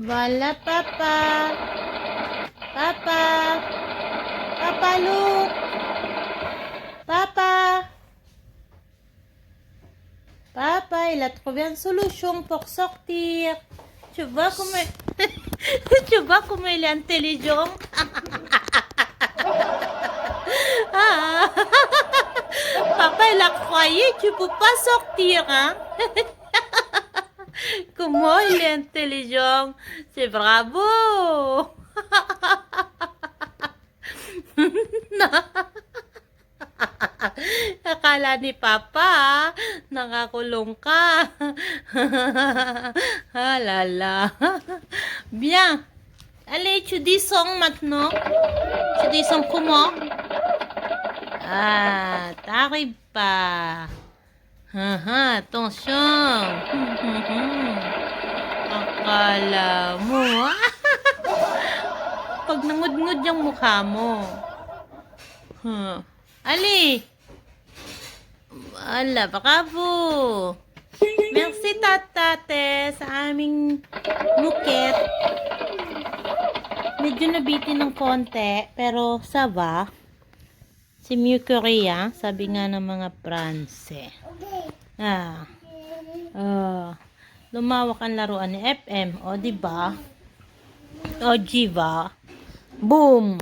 Wala, Papa. Papa. Papa, look. Papa. Papa, il a trouvé une solution pour sortir. Tu vois comment... tu vois comment il est intelligent? Ah. Papa, il a croyé tu peux pas sortir, hein? Comment il est intelligent? C'est bravo! Akala ni Papa, nakakulong ka. Ah là là. Bien. Allez, tu dis son maintenant. Tu dis son comment? Ah, t'arrives pas. Attention. Akala mo. Pag nangud-ngud yung mukha mo. Ali. Wala, bravo. Merci, tatate, sa aming muket. Medyo nabitin ng konti, pero saba. Si Mew Korea, sabi nga ng mga Pranse. Lumawak ang laruan ni FM. O, diba? O, Jiva. Boom!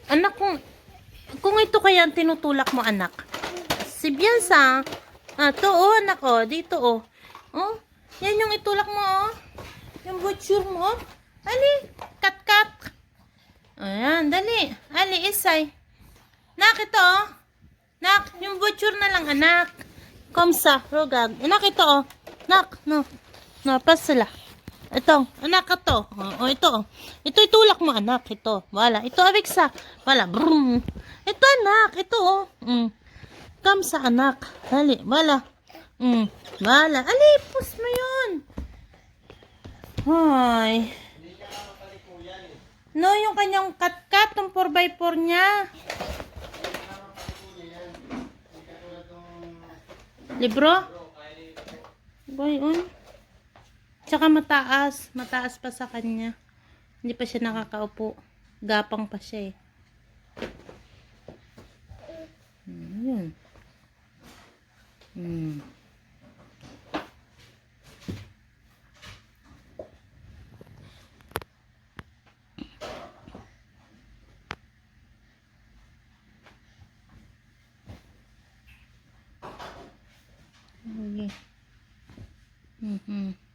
Anak, kung ito kaya ang tinutulak mo, anak. Si Biansa. To, anak, dito, yan yung itulak mo, yung butcher mo, Ali, kat. Ayan, dali. Ali, isay. Nak, ito, Nak, yung butcher na lang, anak. Komsa, rogag. Anak, ito, Nak, no, pasala. Ito, anak ka to. Ito. Ito itulak mo, anak. Ito. Wala. Ito, abiksa. Wala. Brum. Ito, anak. Ito, Kamsa, anak. Dali. Wala. Wala. Ali, pus mo yun. Hoy. No, yung kanyang kat-kat, yung 4x4 niya. Libro? Boy, Tsaka mataas. Mataas pa sa kanya. Hindi pa siya nakakaupo. Gapang pa siya eh. Yun. Okay.